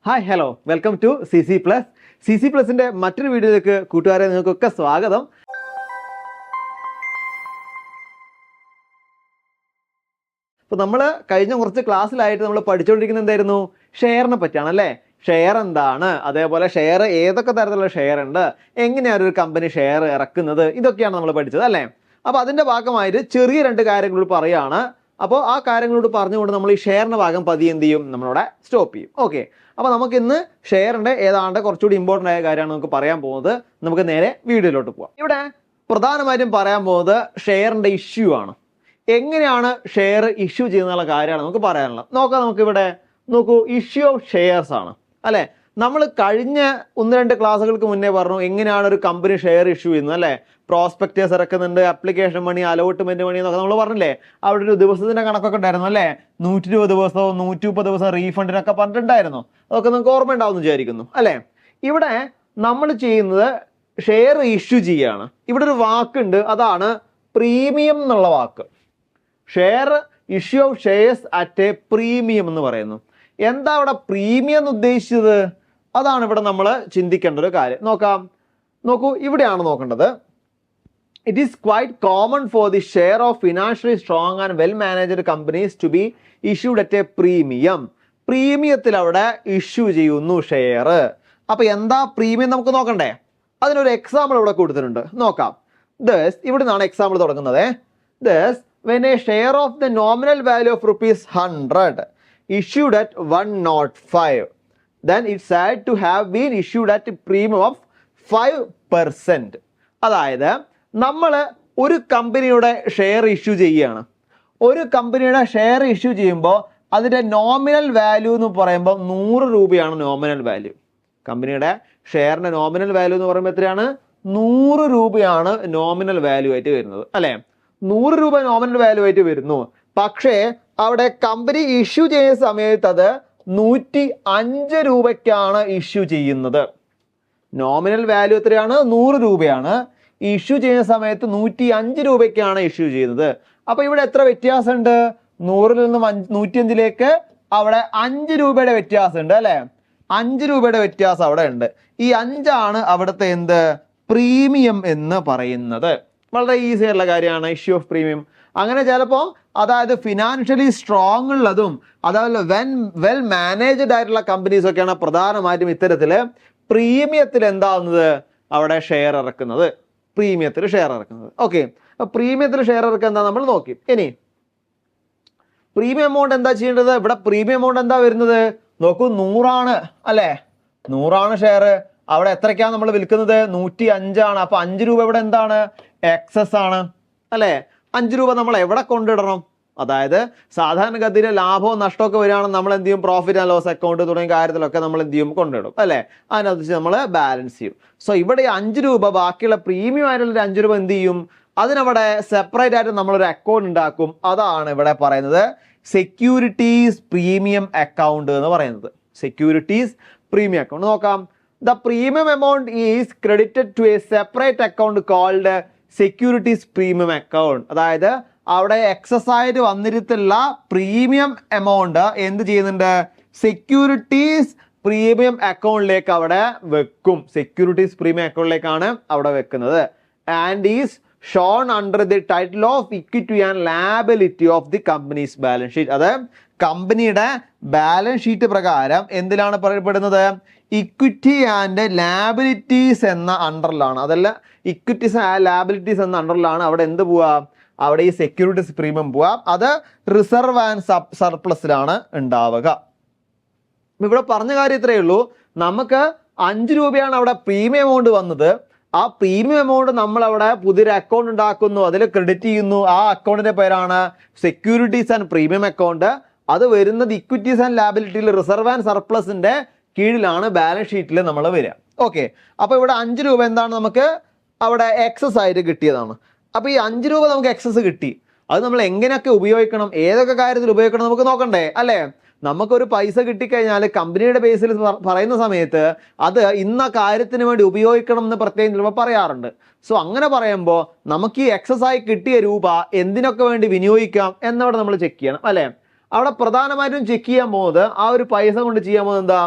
Hi hello welcome to CC Plus. CC Plusന്റെ മറ്റൊരു വീഡിയോയിലേക്ക് കൂട്ടുകാരെ നിങ്ങൾക്കൊക്കെ സ്വാഗതം. അപ്പോൾ നമ്മൾ കഴിഞ്ഞ കുറച്ച് ക്ലാസ്സിലായിട്ട് നമ്മൾ പഠിച്ചുകൊണ്ടിരിക്കുന്നത് എന്തായിരുന്നു? ഷെയറിനെ പറ്റിയാണ് അല്ലേ? ഷെയർ എന്താണ്, അതേപോലെ ഷെയർ ഏതൊക്കെ തരത്തിലുള്ള ഷെയർ ഉണ്ട്, എങ്ങനെയാണ് ഒരു കമ്പനി ഷെയർ ഇറക്കുന്നത്, ഇതൊക്കെയാണ് നമ്മൾ പഠിച്ചത് അല്ലേ? അപ്പോൾ അതിൻ്റെ ഭാഗമായിട്ട് ചെറിയ രണ്ട് കാര്യങ്ങൾ പറയുകയാണ്. അപ്പോൾ ആ കാര്യങ്ങളോട് പറഞ്ഞുകൊണ്ട് നമ്മൾ ഈ ഷെയറിൻ്റെ ഭാഗം പതിയെ എന്ത് ചെയ്യും, നമ്മളിവിടെ സ്റ്റോപ്പ് ചെയ്യും. ഓക്കെ, അപ്പോൾ നമുക്ക് ഇന്ന് ഷെയറിൻ്റെ ഏതാണ്ട് കുറച്ചുകൂടി ഇമ്പോർട്ടൻ്റ് ആയ കാര്യമാണ് നമുക്ക് പറയാൻ പോകുന്നത്. നമുക്ക് നേരെ വീഡിയോയിലോട്ട് പോകാം. ഇവിടെ പ്രധാനമായിട്ടും പറയാൻ പോകുന്നത് ഷെയറിൻ്റെ ഇഷ്യൂ ആണ്. എങ്ങനെയാണ് ഷെയർ ഇഷ്യൂ ചെയ്യുന്നുള്ള കാര്യമാണ് നമുക്ക് പറയാനുള്ളത്. നോക്കാം, നമുക്കിവിടെ നോക്കൂ, ഇഷ്യൂ ഓഫ് ഷെയർസ് ആണ് അല്ലേ? നമ്മൾ കഴിഞ്ഞ ഒന്ന് രണ്ട് ക്ലാസ്സുകൾക്ക് മുന്നേ പറഞ്ഞു എങ്ങനെയാണ് ഒരു കമ്പനി ഷെയർ ഇഷ്യൂ ചെയ്യുന്നത് അല്ലേ? പ്രോസ്പെക്ടേഴ്സ് ഇറക്കുന്നുണ്ട്, ആപ്ലിക്കേഷൻ മണി, അലോട്ട്മെന്റ് മണി എന്നൊക്കെ നമ്മൾ പറഞ്ഞില്ലേ? അവിടെ ഒരു ദിവസത്തിന്റെ കണക്കൊക്കെ ഉണ്ടായിരുന്നു അല്ലേ? 120 ദിവസവും 130 ദിവസം റീഫണ്ടിനൊക്കെ പറഞ്ഞിട്ടുണ്ടായിരുന്നു. അതൊക്കെ നിങ്ങൾക്ക് ഓർമ്മ ഉണ്ടാവും എന്ന് വിചാരിക്കുന്നു അല്ലേ? ഇവിടെ നമ്മൾ ചെയ്യുന്നത് ഷെയർ ഇഷ്യൂ ചെയ്യാണ്. ഇവിടെ ഒരു വാക്കുണ്ട്, അതാണ് പ്രീമിയം എന്നുള്ള വാക്ക്. Share issue of shares at a premium എന്ന് പറയുന്നു. എന്താ അവിടെ പ്രീമിയം എന്ന് ഉദ്ദേശിച്ചത്? അതാണ് ഇവിടെ നമ്മൾ ചിന്തിക്കേണ്ട ഒരു കാര്യം. നോക്കൂ, ഇവിടെയാണ് നോക്കേണ്ടത്. It is quite common for the share of financially strong and well managed companies to be issued at a premium. പ്രീമിയത്തിൽ അവിടെ ഇഷ്യൂ ചെയ്യുന്നു ഷെയർ. അപ്പൊ എന്താ പ്രീമിയം നമുക്ക് നോക്കണ്ടേ? അതിനൊരു എക്സാമ്പിൾ ഇവിടെ കൊടുത്തിട്ടുണ്ട്, നോക്കാം. Thus, ഇവിടെ നിന്നാണ് എക്സാമ്പിൾ തുടങ്ങുന്നത്. Thus, when a share of the nominal value of ₹100 issued at 105, then it's said to have been issued at a premium of 5%. അതായത് നമ്മൾ ഒരു കമ്പനിയുടെ ഷെയർ ഇഷ്യൂ ചെയ്യുകയാണ്. ഒരു കമ്പനിയുടെ ഷെയർ ഇഷ്യൂ ചെയ്യുമ്പോൾ അതിൻ്റെ നോമിനൽ വാല്യൂ എന്ന് പറയുമ്പോൾ 100 രൂപയാണ് നോമിനൽ വാല്യൂ. കമ്പനിയുടെ ഷെയറിൻ്റെ നോമിനൽ വാല്യൂ എന്ന് പറയുമ്പോൾ എത്രയാണ്? 100 രൂപയാണ് നോമിനൽ വാല്യൂ ആയിട്ട് വരുന്നത് അല്ലേ? 100 രൂപ നോമിനൽ വാല്യൂ ആയിട്ട് വരുന്നു. പക്ഷേ അവിടെ കമ്പനി ഇഷ്യൂ ചെയ്യുന്ന സമയത്ത് അത് 105 രൂപയ്ക്കാണ് ഇഷ്യൂ ചെയ്യുന്നത്. നോമിനൽ വാല്യൂ എത്രയാണ്? 100 രൂപയാണ്. ഇഷ്യൂ ചെയ്യുന്ന സമയത്ത് 105 രൂപയ്ക്കാണ് ഇഷ്യൂ ചെയ്യുന്നത്. അപ്പൊ ഇവിടെ എത്ര വ്യത്യാസമുണ്ട്? 100-ൽ നിന്നും 105-ലേക്ക് അവിടെ 5 രൂപയുടെ വ്യത്യാസം ഉണ്ട് അല്ലെ? 5 രൂപയുടെ വ്യത്യാസം അവിടെ ഉണ്ട്. ഈ 5 അവിടുത്തെ എന്ത് പ്രീമിയം എന്ന് പറയുന്നത്. വളരെ ഈസി ആയിട്ടുള്ള കാര്യമാണ് ഇഷ്യൂ ഓഫ് പ്രീമിയം. അങ്ങനെ ചിലപ്പോൾ അതായത് ഫിനാൻഷ്യലി സ്ട്രോങ് ഉള്ളതും അതേപോലെ വെൽ മാനേജ്ഡ് ആയിട്ടുള്ള കമ്പനീസ് ഒക്കെയാണ് പ്രധാനമായിട്ടും ഇത്തരത്തില് പ്രീമിയത്തിൽ എന്താവുന്നത്, അവിടെ ഷെയർ ഇറക്കുന്നത്. പ്രീമിയത്തിൽ ഷെയർ ഇറക്കുന്നത്. ഓക്കെ, അപ്പൊ പ്രീമിയത്തിൽ ഷെയർ ഇറക്കുക എന്താ നമ്മൾ നോക്കി. ഇനി പ്രീമിയം എമൗണ്ട് എന്താ ചെയ്യേണ്ടത്? ഇവിടെ പ്രീമിയം എമൗണ്ട് എന്താ വരുന്നത്? നോക്കൂ, 100 അല്ലെ? 100 ഷെയർ. അവിടെ എത്രയ്ക്കാണ് നമ്മൾ വിൽക്കുന്നത്? 105. അപ്പൊ 5 രൂപ ഇവിടെ എന്താണ്? എക്സസ് ആണ് അല്ലെ? 5 രൂപ നമ്മൾ എവിടെ കൊണ്ടിടണം? അതായത് സാധാരണഗതിയിലെ ലാഭവും നഷ്ടമൊക്കെ വരികയാണെങ്കിൽ നമ്മൾ എന്ത് ചെയ്യും? പ്രോഫിറ്റ് ആൻഡ് ലോസ് അക്കൗണ്ട് തുടങ്ങിയ കാര്യത്തിലൊക്കെ നമ്മൾ എന്ത് ചെയ്യും? കൊണ്ടിടും അല്ലെ? അതിനകത്ത് നമ്മൾ ബാലൻസ് ചെയ്യും. സോ ഇവിടെ 5 രൂപ ബാക്കിയുള്ള പ്രീമിയം ആയിട്ടുള്ള 5 രൂപ എന്ത് ചെയ്യും? അതിനവിടെ സെപ്പറേറ്റ് ആയിട്ട് നമ്മളൊരു അക്കൗണ്ട് ഉണ്ടാക്കും. അതാണ് ഇവിടെ പറയുന്നത് സെക്യൂരിറ്റീസ് പ്രീമിയം അക്കൗണ്ട് എന്ന് പറയുന്നത്. Securities premium account. നോക്കാം. The premium amount is credited to a separate account called securities premium account. അതായത് അവിടെ എക്സസ് ആയിട്ട് വന്നിരുത്തുള്ള പ്രീമിയം എമൗണ്ട് എന്ത് ചെയ്യുന്നുണ്ട്? സെക്യൂരിറ്റീസ് പ്രീമിയം അക്കൗണ്ടിലേക്ക് അവിടെ വെക്കും. സെക്യൂരിറ്റീസ് പ്രീമിയം അക്കൗണ്ടിലേക്കാണ് അവിടെ വെക്കുന്നത്. And is shown under the title of equity and liability of the companies balance sheet. അത് കമ്പനിയുടെ ബാലൻസ് ഷീറ്റ് പ്രകാരം എന്തിലാണ് പറയപ്പെടുന്നത്? ഇക്വിറ്റി ആൻഡ് ലാബിലിറ്റീസ് എന്ന അണ്ടറിലാണ്. അതല്ല, ഇക്വിറ്റീസ് ആൻഡ് ലാബിലിറ്റീസ് എന്ന അണ്ടറിലാണ് അവിടെ എന്ത് പോവാ? അവിടെ ഈ സെക്യൂരിറ്റീസ് പ്രീമിയം പോവാം. അത് റിസർവ് ആൻഡ് സർപ്ലസിലാണ് ഉണ്ടാവുക. ഇവിടെ പറഞ്ഞ കാര്യം ഇത്രയേ ഉള്ളൂ. നമുക്ക് 5 രൂപയാണ് അവിടെ പ്രീമിയം എമൗണ്ട് വന്നത്. ആ പ്രീമിയം എമൗണ്ട് നമ്മൾ അവിടെ പുതിയൊരു അക്കൗണ്ട് ഉണ്ടാക്കുന്നു, അതിൽ ക്രെഡിറ്റ് ചെയ്യുന്നു. ആ അക്കൗണ്ടിന്റെ പേരാണ് സെക്യൂരിറ്റീസ് ആൻഡ് പ്രീമിയം അക്കൗണ്ട്. അത് വരുന്നത് ഇക്വിറ്റീസ് ആൻഡ് ലാബിലിറ്റിയിൽ റിസർവ് ആൻഡ് സർപ്ലസിന്റെ കീഴിലാണ് ബാലൻസ് ഷീറ്റിൽ നമ്മൾ വരിക. ഓക്കെ, അപ്പൊ ഇവിടെ 5 രൂപ എന്താണ് നമുക്ക് അവിടെ എക്സസ് ആയിട്ട് കിട്ടിയതാണ്. അപ്പൊ ഈ 5 രൂപ നമുക്ക് എക്സസ് കിട്ടി. അത് നമ്മൾ എങ്ങനെയൊക്കെ ഉപയോഗിക്കണം, ഏതൊക്കെ കാര്യത്തിൽ ഉപയോഗിക്കണം നമുക്ക് നോക്കണ്ടേ അല്ലേ? നമുക്കൊരു പൈസ കിട്ടിക്കഴിഞ്ഞാൽ കമ്പനിയുടെ ബേസിൽ പറയുന്ന സമയത്ത് അത് ഇന്ന കാര്യത്തിന് വേണ്ടി ഉപയോഗിക്കണം എന്ന് പ്രത്യേകം ചിലപ്പോൾ പറയാറുണ്ട്. സോ അങ്ങനെ പറയുമ്പോൾ നമുക്ക് ഈ എക്സസ് ആയി കിട്ടിയ രൂപ എന്തിനൊക്കെ വേണ്ടി വിനിയോഗിക്കാം എന്നവിടെ നമ്മൾ ചെക്ക് ചെയ്യണം അല്ലേ? അവിടെ പ്രധാനമായിട്ടും ചെക്ക് ചെയ്യാൻ പോകുന്നത് ആ ഒരു പൈസ കൊണ്ട് ചെയ്യാൻ പോകുന്നത് എന്താ?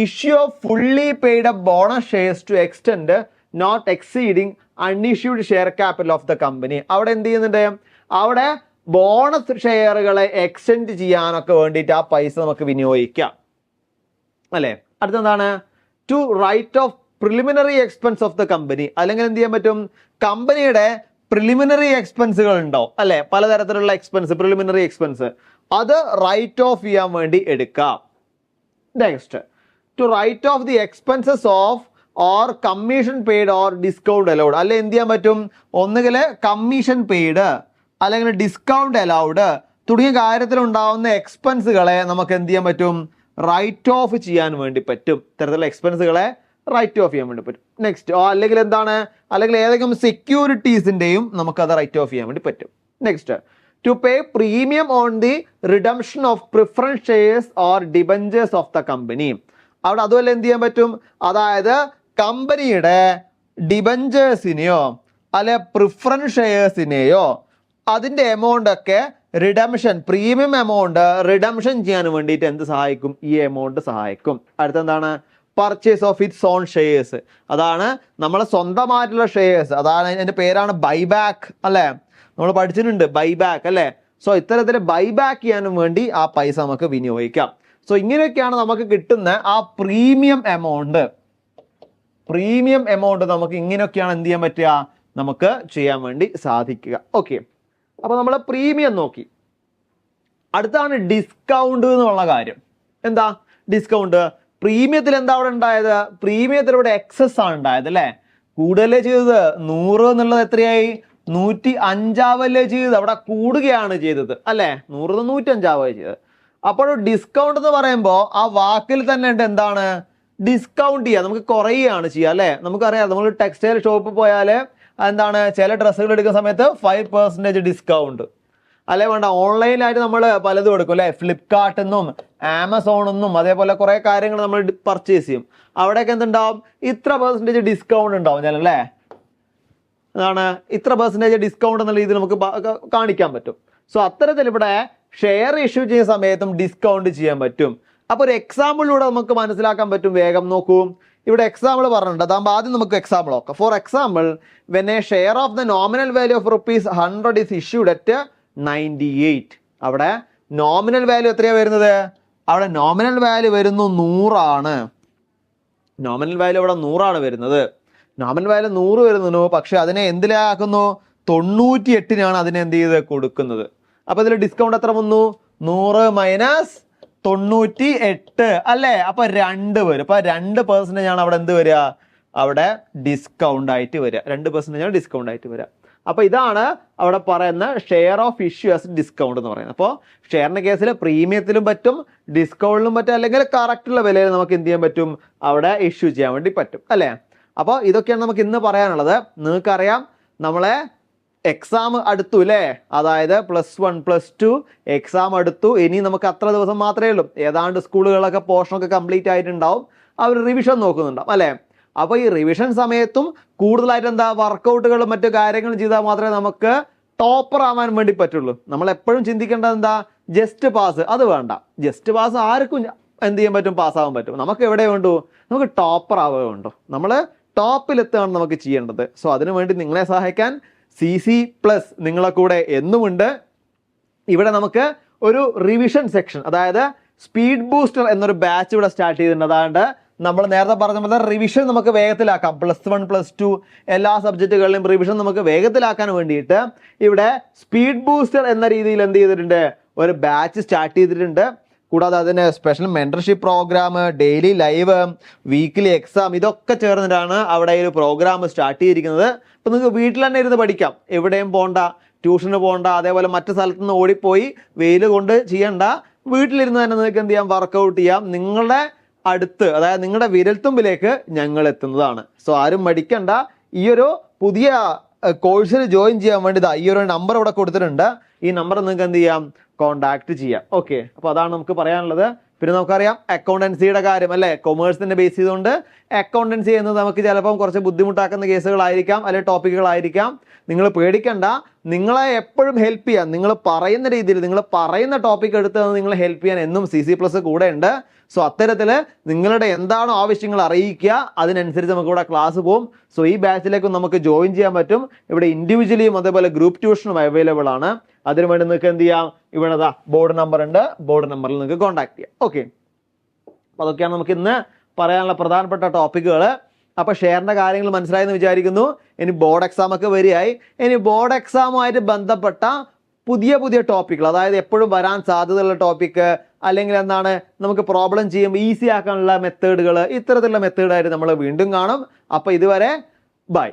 Issue of fully paid up bonus shares to extend not exceeding unissued share capital of the company. അവിടെ എന്ത് ചെയ്യുന്നുണ്ട്, അവിടെ ബോണസ് ഷെയറുകളെ എക്സ്റ്റെൻഡ് ചെയ്യാനൊക്കെ വേണ്ടിയിട്ട് ആ പൈസ നമുക്ക് വിനിയോഗിക്കാം അല്ലേ. അടുത്തെന്താണ്, to write off preliminary expense of the company. അല്ലെങ്കിൽ എന്ത് ചെയ്യാൻ പറ്റും, കമ്പനിയുടെ പ്രിലിമിനറി എക്സ്പെൻസുകൾ ഉണ്ടാവും അല്ലെ, പലതരത്തിലുള്ള എക്സ്പെൻസ്, പ്രിലിമിനറി എക്സ്പെൻസ്, അത് റൈറ്റ് ഓഫ് ചെയ്യാൻ വേണ്ടി എടുക്കാം. Next, to write off the expenses of or commission paid or discount allowed. അല്ലെ എന്ത് ചെയ്യാൻ പറ്റും, ഒന്നുകിൽ കമ്മീഷൻ പെയ്ഡ് അല്ലെങ്കിൽ ഡിസ്കൗണ്ട് അലൗഡ് തുടങ്ങിയ കാര്യത്തിൽ ഉണ്ടാവുന്ന എക്സ്പെൻസുകളെ നമുക്ക് എന്ത് ചെയ്യാൻ പറ്റും, റൈറ്റ് ഓഫ് ചെയ്യാൻ വേണ്ടി പറ്റും. ഇത്തരത്തിലുള്ള എക്സ്പെൻസുകളെ റൈറ്റ് ഓഫ് ചെയ്യാൻ വേണ്ടി പറ്റും. നെക്സ്റ്റ്, അല്ലെങ്കിൽ എന്താണ്, അല്ലെങ്കിൽ ഏതെങ്കിലും സെക്യൂരിറ്റീസിന്റെയും നമുക്കത് റൈറ്റ് ഓഫ് ചെയ്യാൻ വേണ്ടി പറ്റും. Next, to pay premium on the redemption of preference shares or debentures of the company. അവിടെ അതുപോലെ എന്ത് ചെയ്യാൻ പറ്റും, അതായത് കമ്പനിയുടെ ഡിബഞ്ചേഴ്സിനെയോ അല്ലെ പ്രിഫറൻസ് ഷെയർസിനെയോ അതിന്റെ എമൗണ്ട് ഒക്കെ റിഡംഷൻ, പ്രീമിയം എമൗണ്ട് റിഡംഷൻ ചെയ്യാൻ വേണ്ടിയിട്ട് എന്ത് സഹായിക്കും, ഈ എമൗണ്ട് സഹായിക്കും. അടുത്തെന്താണ്, purchase of its own shares. അതാണ് നമ്മളെ സ്വന്തമായിട്ടുള്ള ഷെയർസ്, അതാണ് അതിന്റെ പേരാണ് ബൈബാക്ക് അല്ലെ, നമ്മൾ പഠിച്ചിട്ടുണ്ട് ബൈബാക്ക് അല്ലെ. സോ ഇത്തരത്തിൽ ബൈബാക്ക് ചെയ്യാനും വേണ്ടി ആ പൈസ നമുക്ക് വിനിയോഗിക്കാം. സോ ഇങ്ങനെയൊക്കെയാണ് നമുക്ക് കിട്ടുന്ന ആ പ്രീമിയം എമൗണ്ട്. പ്രീമിയം എമൗണ്ട് നമുക്ക് ഇങ്ങനെയൊക്കെയാണ് എന്ത് ചെയ്യാൻ പറ്റുക, നമുക്ക് ചെയ്യാൻ വേണ്ടി സാധിക്കുക. ഓക്കെ, അപ്പൊ നമ്മൾ പ്രീമിയം നോക്കി. അടുത്താണ് ഡിസ്കൗണ്ട് എന്നുള്ള കാര്യം. എന്താ ഡിസ്കൗണ്ട്? പ്രീമിയത്തിൽ എന്താ അവിടെ ഉണ്ടായത്, പ്രീമിയത്തിൽ ഇവിടെ എക്സസ് ആണ് ഉണ്ടായത് അല്ലെ, കൂടുതലേ ചെയ്തത്. 100 എന്നുള്ളത് എത്രയായി, 105 ചെയ്തത്, അവിടെ കൂടുകയാണ് ചെയ്തത് അല്ലെ, 100 105 ചെയ്തത്. അപ്പോൾ ഡിസ്കൗണ്ട് എന്ന് പറയുമ്പോൾ ആ വാക്കിൽ തന്നെ ഉണ്ട് എന്താണ്, ഡിസ്കൗണ്ട് ചെയ്യുക, നമുക്ക് കുറയുകയാണ് ചെയ്യുക അല്ലെ. നമുക്കറിയാം, നമ്മൾ ടെക്സ്റ്റൈൽ ഷോപ്പിൽ പോയാൽ എന്താണ്, ചില ഡ്രസ്സുകൾ എടുക്കുന്ന സമയത്ത് 5% ഡിസ്കൗണ്ട് അല്ലെ വേണ്ട. ഓൺലൈനായിട്ട് നമ്മൾ പലതും എടുക്കും അല്ലെ, ഫ്ലിപ്കാർട്ടിൽ നിന്നും ആമസോണിൽ നിന്നും അതേപോലെ കുറെ കാര്യങ്ങൾ നമ്മൾ പർച്ചേസ് ചെയ്യും. അവിടെയൊക്കെ എന്തുണ്ടാവും, ഇത്ര % ഡിസ്കൗണ്ട് ഉണ്ടാവും ചില അല്ലേ, അതാണ് ഇത്ര % ഡിസ്കൗണ്ട് എന്നുള്ള രീതിയിൽ നമുക്ക് കാണിക്കാൻ പറ്റും. സോ അത്തരത്തിൽ ഇവിടെ ഷെയർ ഇഷ്യൂ ചെയ്യുന്ന സമയത്തും ഡിസ്കൗണ്ട് ചെയ്യാൻ പറ്റും. അപ്പോൾ ഒരു എക്സാമ്പിളിലൂടെ നമുക്ക് മനസ്സിലാക്കാൻ പറ്റും. വേഗം നോക്കൂ, ഇവിടെ എക്സാമ്പിൾ പറഞ്ഞിട്ടുണ്ട്. അതാകുമ്പോൾ ആദ്യം നമുക്ക് എക്സാമ്പിൾ നോക്കാം. For example, when A share of the nominal value of ₹100 is issued at 98. അവിടെ നോമിനൽ വാല്യൂ എത്രയാണ് വരുന്നത്, അവിടെ നോമിനൽ വാല്യൂ വരുന്നു 100 ആണ്. നോമിനൽ വാല്യൂ അവിടെ 100 ആണ് വരുന്നത്. നോമിനൽ വാല്യൂ 100 വരുന്നു, പക്ഷെ അതിനെ എന്തിലാക്കുന്നു, 98 അതിനെ എന്ത് ചെയ്ത് കൊടുക്കുന്നത്. അപ്പൊ ഇതിൽ ഡിസ്കൗണ്ട് എത്ര വന്നു, 100 മൈനസ് 98 അല്ലേ. അപ്പൊ 2 വരും. അപ്പൊ 2% ആണ് അവിടെ എന്ത് വരിക, അവിടെ ഡിസ്കൗണ്ട് ആയിട്ട് വരിക. 2% ആണ് ഡിസ്കൗണ്ട് ആയിട്ട് വരിക. അപ്പൊ ഇതാണ് അവിടെ പറയുന്ന share of issue as discount എന്ന് പറയുന്നത്. അപ്പോൾ ഷെയറിന്റെ കേസിൽ പ്രീമിയത്തിലും പറ്റും, ഡിസ്കൗണ്ടിലും പറ്റും, അല്ലെങ്കിൽ കറക്റ്റുള്ള വിലയിൽ നമുക്ക് എന്ത് ചെയ്യാൻ പറ്റും, അവിടെ ഇഷ്യൂ ചെയ്യാൻ വേണ്ടി പറ്റും അല്ലേ. അപ്പോൾ ഇതൊക്കെയാണ് നമുക്ക് ഇന്ന് പറയാനുള്ളത്. നിങ്ങൾക്കറിയാം, നമ്മളെ എക്സാം അടുത്തു അല്ലേ, അതായത് +1 +2 എക്സാം അടുത്തു. ഇനി നമുക്ക് അത്ര ദിവസം മാത്രമേ ഉള്ളൂ. ഏതാണ്ട് സ്കൂളുകളൊക്കെ പോർഷനൊക്കെ കംപ്ലീറ്റ് ആയിട്ടുണ്ടാവും, അവർ റിവിഷൻ നോക്കുന്നുണ്ടാവും അല്ലേ. അപ്പോൾ ഈ റിവിഷൻ സമയത്തും കൂടുതലായിട്ട് എന്താ വർക്കൗട്ടുകളും മറ്റു കാര്യങ്ങളും ചെയ്താൽ മാത്രമേ നമുക്ക് ടോപ്പർ ആവാൻ വേണ്ടി പറ്റുള്ളൂ. നമ്മൾ എപ്പോഴും ചിന്തിക്കേണ്ടത് എന്താ, ജസ്റ്റ് പാസ്. അത് വേണ്ട, ജസ്റ്റ് പാസ് ആർക്കും എന്ത് ചെയ്യാൻ പറ്റും, പാസ്സാവാൻ പറ്റും. നമുക്ക് എവിടെ വേണ്ടു, നമുക്ക് ടോപ്പർ ആവുക വേണ്ടു. നമ്മൾ ടോപ്പിലെത്തുകയാണ് നമുക്ക് ചെയ്യേണ്ടത്. സോ അതിനു വേണ്ടി നിങ്ങളെ സഹായിക്കാൻ CC+ നിങ്ങളെ കൂടെ എന്നുമുണ്ട്. ഇവിടെ നമുക്ക് ഒരു റിവിഷൻ സെക്ഷൻ, അതായത് സ്പീഡ് ബൂസ്റ്റർ എന്നൊരു ബാച്ച് ഇവിടെ സ്റ്റാർട്ട് ചെയ്തിട്ടുണ്ട്. അതാണ്ട് നമ്മൾ നേരത്തെ പറഞ്ഞ പോലെ റിവിഷൻ നമുക്ക് വേഗത്തിലാക്കാം. +1 +2 എല്ലാ സബ്ജക്റ്റുകളിലും റിവിഷൻ നമുക്ക് വേഗത്തിലാക്കാൻ വേണ്ടിയിട്ട് ഇവിടെ സ്പീഡ് ബൂസ്റ്റർ എന്ന രീതിയിൽ എന്ത് ചെയ്തിട്ടുണ്ട്, ഒരു ബാച്ച് സ്റ്റാർട്ട് ചെയ്തിട്ടുണ്ട്. കൂടാതെ അതിന് special mentorship program, daily live, weekly exam, ഇതൊക്കെ ചേർന്നിട്ടാണ് അവിടെ ഒരു പ്രോഗ്രാം സ്റ്റാർട്ട് ചെയ്തിരിക്കുന്നത്. അപ്പോൾ നിങ്ങൾക്ക് വീട്ടിൽ തന്നെ ഇരുന്ന് പഠിക്കാം, എവിടെയും പോകണ്ട, ട്യൂഷന് പോകണ്ട, അതേപോലെ മറ്റു സ്ഥലത്തു നിന്ന് ഓടിപ്പോയി വെയിൽ കൊണ്ട് ചെയ്യണ്ട. വീട്ടിലിരുന്ന് തന്നെ നിങ്ങൾക്ക് എന്ത് ചെയ്യാം, വർക്കൗട്ട് ചെയ്യാം. നിങ്ങളുടെ അടുത്ത്, അതായത് നിങ്ങളുടെ വിരൽത്തുമ്പിലേക്ക് ഞങ്ങൾ എത്തുന്നതാണ്. സോ ആരും മടിക്കണ്ട. ഈ ഒരു പുതിയ കോഴ്സിൽ ജോയിൻ ചെയ്യാൻ വേണ്ടി ഈ ഒരു നമ്പർ ഇവിടെ കൊടുത്തിട്ടുണ്ട്. ഈ നമ്പർ നിങ്ങൾക്ക് എന്ത് ചെയ്യാം, കോണ്ടാക്ട് ചെയ്യാം. ഓക്കെ, അപ്പോൾ അതാണ് നമുക്ക് പറയാനുള്ളത്. പിന്നെ നമുക്കറിയാം അക്കൗണ്ടൻസിയുടെ കാര്യം അല്ലേ, കൊമേഴ്സിനെ ബേസ് ചെയ്തുകൊണ്ട് അക്കൗണ്ടൻസി എന്നത് നമുക്ക് ചിലപ്പം കുറച്ച് ബുദ്ധിമുട്ടാക്കുന്ന കേസുകളായിരിക്കാം, അല്ലെങ്കിൽ ടോപ്പിക്കുകളായിരിക്കാം. നിങ്ങൾ പേടിക്കണ്ട, നിങ്ങളെ എപ്പോഴും ഹെൽപ്പ് ചെയ്യാൻ, നിങ്ങൾ പറയുന്ന രീതിയിൽ, നിങ്ങൾ പറയുന്ന ടോപ്പിക് എടുത്ത് നിങ്ങളെ ഹെൽപ്പ് ചെയ്യാൻ എന്നും CC+ കൂടെ ഉണ്ട്. സോ അത്തരത്തിൽ നിങ്ങളുടെ എന്താണോ ആവശ്യങ്ങൾ അറിയിക്കുക, അതിനനുസരിച്ച് നമുക്ക് ഇവിടെ ക്ലാസ് പോകും. സോ ഈ ബാച്ചിലേക്കും നമുക്ക് ജോയിൻ ചെയ്യാൻ പറ്റും. ഇവിടെ ഇൻഡിവിജ്വലിയും അതേപോലെ ഗ്രൂപ്പ് ട്യൂഷനും അവൈലബിൾ ആണ്. അതിനുവേണ്ടി നിങ്ങൾക്ക് എന്ത് ചെയ്യാം, ഇവിടെ ബോർഡ് നമ്പർ ഉണ്ട്, ബോർഡ് നമ്പറിൽ നിങ്ങൾക്ക് കോൺടാക്ട് ചെയ്യാം. ഓക്കെ, അപ്പോൾ അതൊക്കെയാണ് നമുക്ക് ഇന്ന് പറയാനുള്ള പ്രധാനപ്പെട്ട ടോപ്പിക്കുകൾ. അപ്പോൾ ഷെയറിൻ്റെ കാര്യങ്ങൾ മനസ്സിലായെന്ന് വിചാരിക്കുന്നു. ഇനി ബോർഡ് എക്സാം ഒക്കെ വരികയായി. ഇനി ബോർഡ് എക്സാമുമായിട്ട് ബന്ധപ്പെട്ട പുതിയ പുതിയ ടോപ്പിക്കുകൾ, അതായത് എപ്പോഴും വരാൻ സാധ്യതയുള്ള ടോപ്പിക്ക്, അല്ലെങ്കിൽ എന്താണ് നമുക്ക് പ്രോബ്ലം ചെയ്യുമ്പോൾ ഈസി ആക്കാനുള്ള മെത്തേഡുകൾ, ഇത്തരത്തിലുള്ള മെത്തേഡായിട്ട് നമ്മൾ വീണ്ടും കാണും. അപ്പോൾ ഇതുവരെ ബൈ.